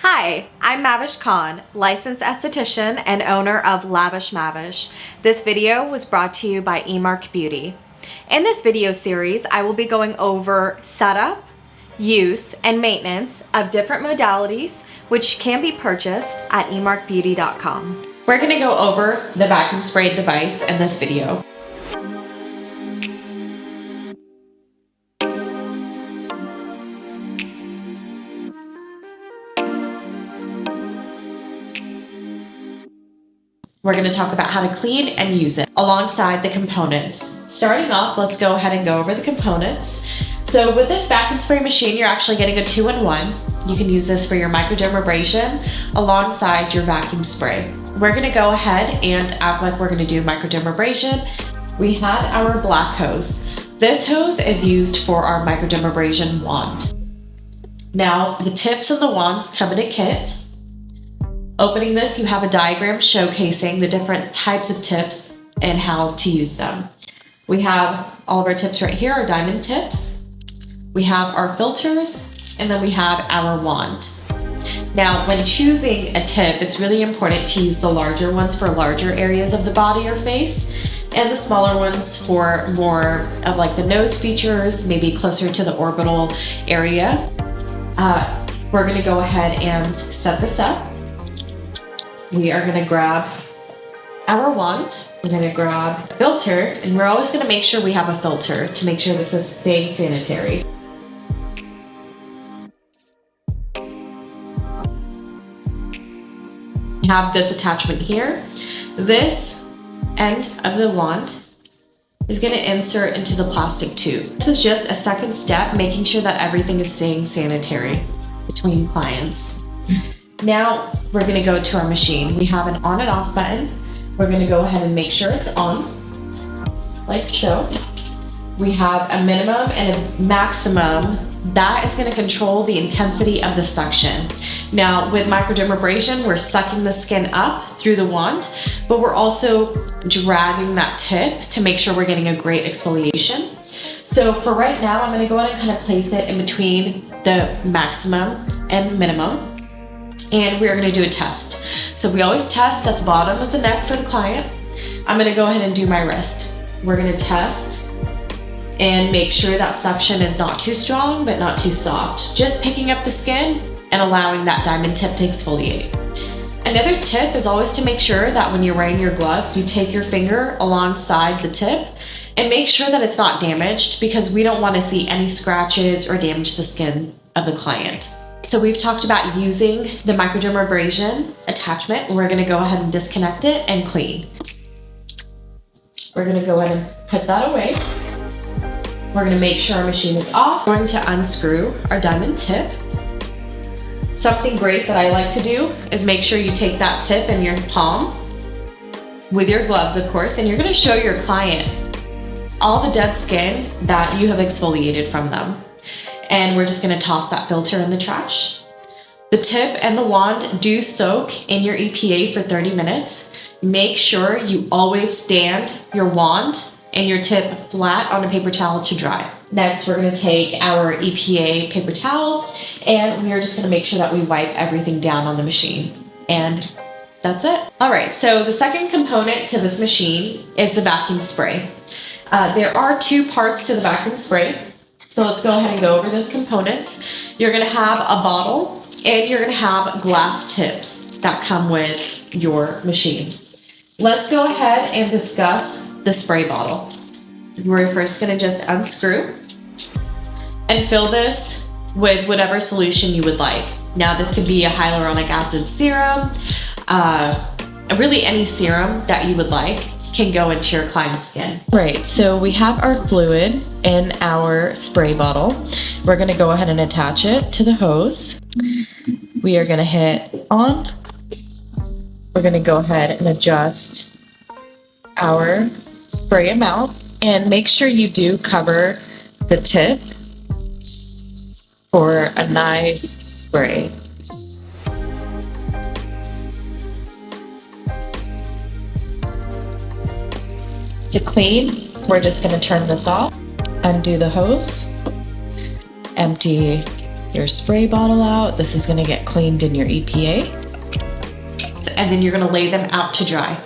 Hi, I'm Mavish Khan, licensed esthetician and owner of Lavish Mavish. This video was brought to you by eMark Beauty. In this video series, I will be going over setup, use, and maintenance of different modalities which can be purchased at emarkbeauty.com. We're going to go over the vacuum spray device in this video. We're going to talk about how to clean and use it alongside the components. Starting off, let's go ahead and go over the components. So with this vacuum spray machine, you're actually getting a 2-in-1. You can use this for your microdermabrasion alongside your vacuum spray. We're going to go ahead and act like we're going to do microdermabrasion. We have our black hose. This hose is used for our microdermabrasion wand. Now, the tips and the wands come in a kit. Opening this, you have a diagram showcasing the different types of tips and how to use them. We have all of our tips right here, our diamond tips. We have our filters, and then we have our wand. Now, when choosing a tip, it's really important to use the larger ones for larger areas of the body or face, and the smaller ones for more of like the nose features, maybe closer to the orbital area. We're gonna go ahead and set this up. We are gonna grab our wand, we're gonna grab a filter, and we're always gonna make sure we have a filter to make sure this is staying sanitary. We have this attachment here. This end of the wand is gonna insert into the plastic tube. This is just a second step, making sure that everything is staying sanitary between clients. Now we're gonna go to our machine. We have an on and off button. We're gonna go ahead and make sure it's on, like so. We have a minimum and a maximum. That is gonna control the intensity of the suction. Now with microdermabrasion, we're sucking the skin up through the wand, but we're also dragging that tip to make sure we're getting a great exfoliation. So for right now, I'm gonna go ahead and kind of place it in between the maximum and minimum. And we're gonna do a test. So we always test at the bottom of the neck for the client. I'm gonna go ahead and do my wrist. We're gonna test and make sure that suction is not too strong, but not too soft. Just picking up the skin and allowing that diamond tip to exfoliate. Another tip is always to make sure that when you're wearing your gloves, you take your finger alongside the tip and make sure that it's not damaged, because we don't wanna see any scratches or damage the skin of the client. So we've talked about using the microdermabrasion attachment. We're gonna go ahead and disconnect it and clean. We're gonna go ahead and put that away. We're gonna make sure our machine is off. We're going to unscrew our diamond tip. Something great that I like to do is make sure you take that tip in your palm with your gloves, of course, and you're gonna show your client all the dead skin that you have exfoliated from them. And we're just gonna toss that filter in the trash. The tip and the wand do soak in your EPA for 30 minutes. Make sure you always stand your wand and your tip flat on a paper towel to dry. Next, we're gonna take our EPA paper towel, and we are just gonna make sure that we wipe everything down on the machine. And that's it. All right, so the second component to this machine is the vacuum spray. There are two parts to the vacuum spray. So let's go ahead and go over those components. You're gonna have a bottle, and you're gonna have glass tips that come with your machine. Let's go ahead and discuss the spray bottle. We're first gonna just unscrew and fill this with whatever solution you would like. Now this could be a hyaluronic acid serum, really any serum that you would like can go into your client's skin. Right, so we have our fluid in our spray bottle. We're gonna go ahead and attach it to the hose. We are gonna hit on. We're gonna go ahead and adjust our spray amount, and make sure you do cover the tip for a nice spray. To clean, we're just gonna turn this off, undo the hose, empty your spray bottle out. This is gonna get cleaned in your EPA. And then you're gonna lay them out to dry.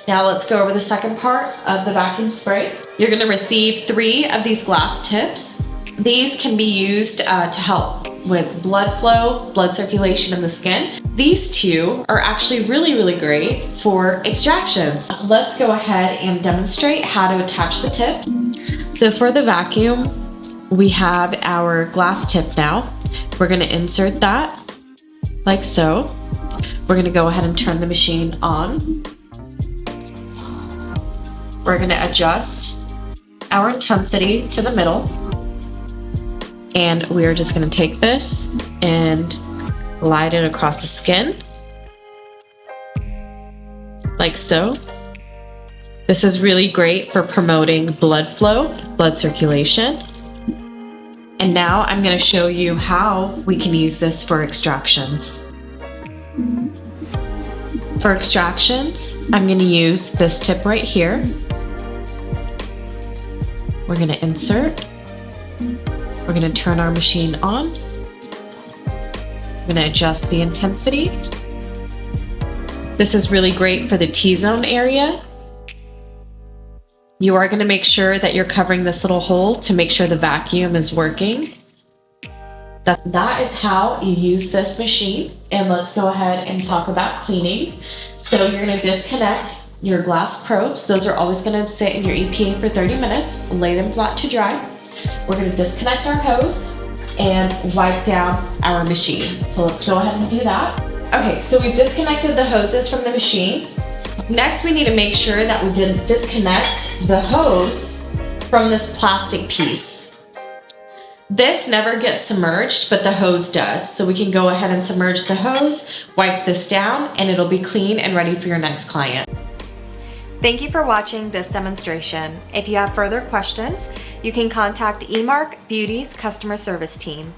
Now let's go over the second part of the vacuum spray. You're gonna receive 3 of these glass tips. These can be used to help with blood flow, blood circulation in the skin. These 2 are actually really great for extractions. Let's go ahead and demonstrate how to attach the tip. So for the vacuum, we have our glass tip now. We're gonna insert that like so. We're gonna go ahead and turn the machine on. We're gonna adjust our intensity to the middle. And we're just gonna take this and glide it across the skin, like so. This is really great for promoting blood flow, blood circulation. And now I'm gonna show you how we can use this for extractions. For extractions, I'm gonna use this tip right here. We're gonna insert. We're gonna turn our machine on. I'm gonna adjust the intensity. This is really great for the T-zone area. You are gonna make sure that you're covering this little hole to make sure the vacuum is working. That is how you use this machine. And let's go ahead and talk about cleaning. So you're gonna disconnect your glass probes. Those are always gonna sit in your EPA for 30 minutes, lay them flat to dry. We're gonna disconnect our hose and wipe down our machine. So let's go ahead and do that. Okay, so we've disconnected the hoses from the machine. Next, we need to make sure that we didn't disconnect the hose from this plastic piece. This never gets submerged, but the hose does. So we can go ahead and submerge the hose, wipe this down, and it'll be clean and ready for your next client. Thank you for watching this demonstration. If you have further questions, you can contact eMark Beauty's customer service team.